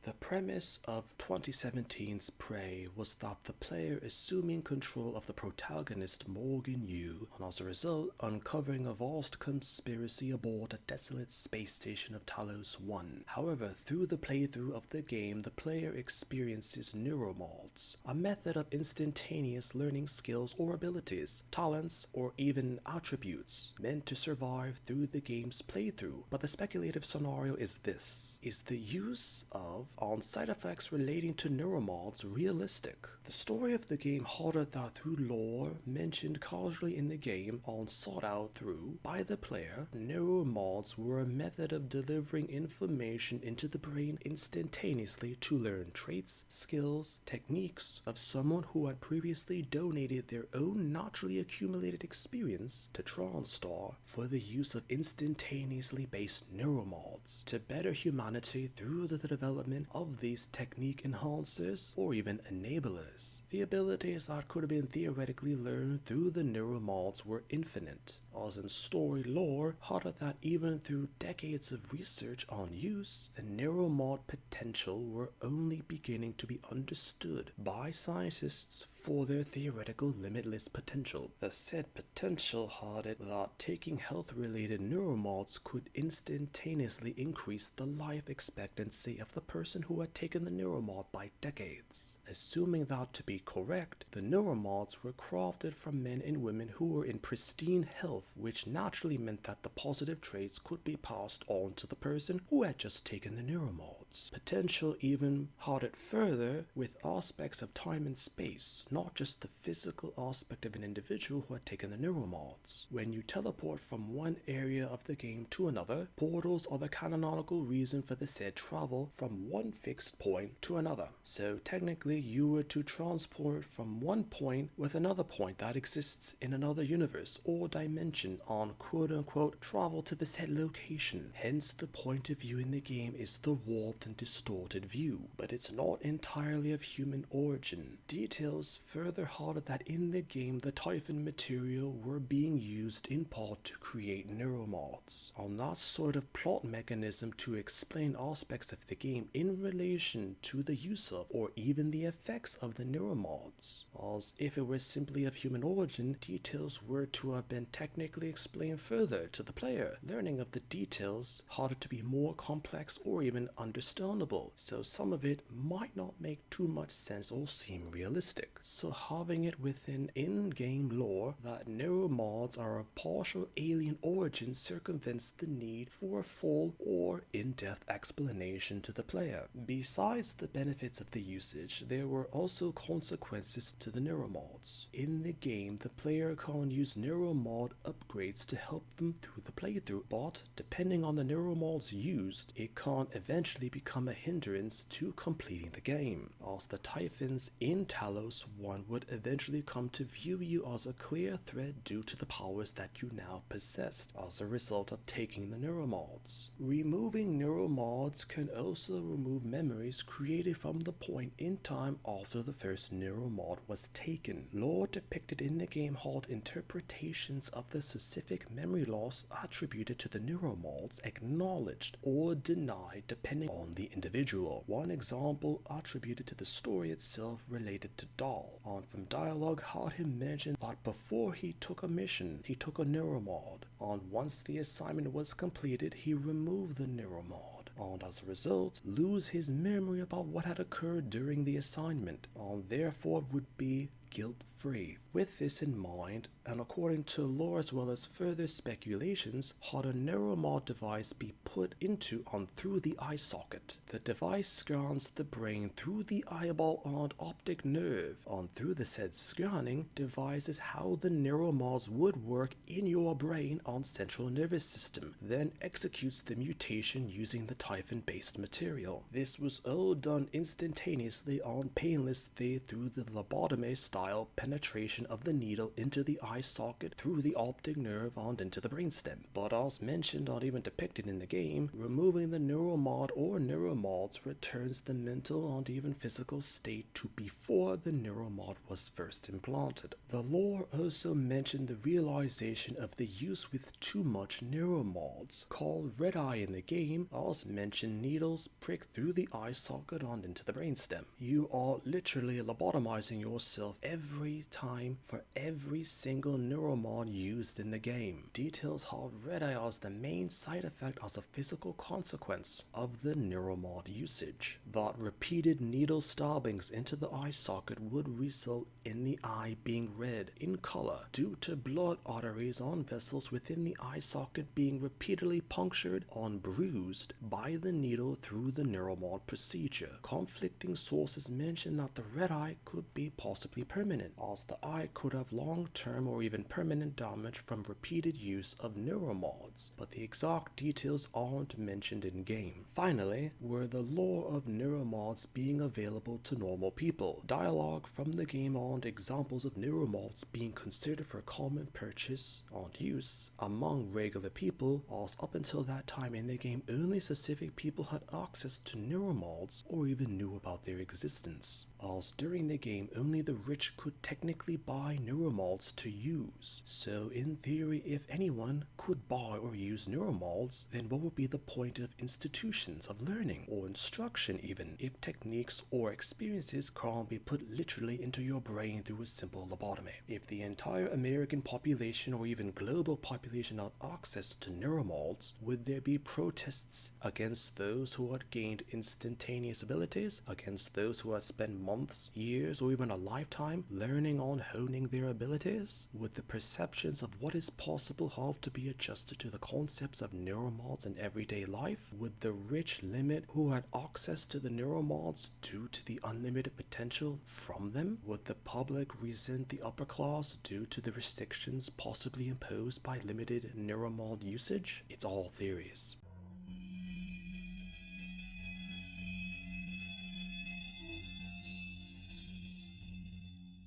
The premise of 2017's Prey was that the player assuming control of the protagonist Morgan Yu, and as a result uncovering a vast conspiracy aboard the desolate space station of Talos 1. However, through the playthrough of the game, the player experiences Neuromods, a method of instantaneous learning skills or abilities, talents, or even attributes, meant to survive through the game's playthrough. But the speculative scenario is this: is the use of on-side effects relating to Neuromods realistic? The story of the game halted that through lore mentioned casually in the game and sought out through by the player, Neuromods were a method of delivering information into the brain instantaneously to learn traits, skills, techniques of someone who had previously donated their own naturally accumulated experience to TronStar for the use of instantaneously based Neuromods to better humanity through the development of these technique enhancers or even enablers. The abilities that could have been theoretically learned through the Neuromods were infinite, as in story lore harder that even through decades of research on use, the Neuromod potential were only beginning to be understood by scientists for their theoretical limitless potential. The said potential had it that taking health-related neuromods could instantaneously increase the life expectancy of the person who had taken the neuromod by decades. Assuming that to be correct, the neuromods were crafted from men and women who were in pristine health, which naturally meant that the positive traits could be passed on to the person who had just taken the neuromods. Potential even had it further with aspects of time and space, not just the physical aspect of an individual who had taken the neuromods. When you teleport from one area of the game to another, portals are the canonical reason for the said travel from one fixed point to another. So technically you were to transport from one point with another point that exists in another universe or dimension on quote-unquote travel to the said location. Hence the point of view in the game is the warped and distorted view, but it's not entirely of human origin. Details further harder that in the game the Typhon material were being used in part to create neuromods. On that sort of plot mechanism to explain aspects of the game in relation to the use of or even the effects of the neuromods. As if it were simply of human origin, details were to have been technically explained further to the player. Learning of the details harder to be more complex or even understandable, so some of it might not make too much sense or seem realistic. So having it within in-game lore that neuromods are of partial alien origin circumvents the need for a full or in-depth explanation to the player. Besides the benefits of the usage, there were also consequences to the neuromods. In the game, the player can use neuromod upgrades to help them through the playthrough, but depending on the neuromods used, it can eventually become a hindrance to completing the game, as the Typhons in Talos 1 would eventually come to view you as a clear threat due to the powers that you now possessed as a result of taking the neuromods. Removing neuromods can also remove memories created from the point in time after the first neuromod was taken. Lore depicted in the game had interpretations of the specific memory loss attributed to the neuromods acknowledged or denied depending on the individual. One example attributed to the story itself related to Dahl, and from dialogue had him mention that before he took a mission, he took a neuromod, and once the assignment was completed, he removed the neuromod, and as a result, lose his memory about what had occurred during the assignment, and therefore would be guilt-free. With this in mind, and according to lore as well as further speculations, had a neuromod device be put into and through the eye socket. The device scans the brain through the eyeball and optic nerve, and through the said scanning, devises how the neuromods would work in your brain and central nervous system, then executes the mutation using the Typhon-based material. This was all done instantaneously and painlessly through the lobotomy style style penetration of the needle into the eye socket through the optic nerve on into the brainstem. But as mentioned or even depicted in the game, removing the neuromod or neuromods returns the mental and even physical state to before the neuromod was first implanted. The lore also mentioned the realization of the use with too much neuromods, called red eye in the game. As mentioned, needles prick through the eye socket on into the brainstem. You are literally lobotomizing yourself every time for every single neuromod used in the game. Details how red eye as the main side effect as a physical consequence of the neuromod usage. That repeated needle stabbings into the eye socket would result in the eye being red in color due to blood arteries on vessels within the eye socket being repeatedly punctured and bruised by the needle through the neuromod procedure. Conflicting sources mention that the red eye could be possibly permanent, as the eye could have long-term or even permanent damage from repeated use of neuromods, but the exact details aren't mentioned in game. Finally, were the lore of neuromods being available to normal people, dialogue from the game and examples of neuromods being considered for common purchase and use among regular people, as up until that time in the game only specific people had access to neuromods or even knew about their existence, as during the game only the rich could technically buy neuromods to use. So in theory, if anyone could buy or use neuromods, then what would be the point of institutions of learning or instruction, even if techniques or experiences can't be put literally into your brain through a simple lobotomy? If the entire American population or even global population had access to neuromods, would there be protests against those who had gained instantaneous abilities, against those who had spent months, years, or even a lifetime learning on honing their abilities? Would the perceptions of what is possible have to be adjusted to the concepts of neuromods in everyday life? Would the rich limit who had access to the neuromods due to the unlimited potential from them? Would the public resent the upper class due to the restrictions possibly imposed by limited neuromod usage? It's all theories.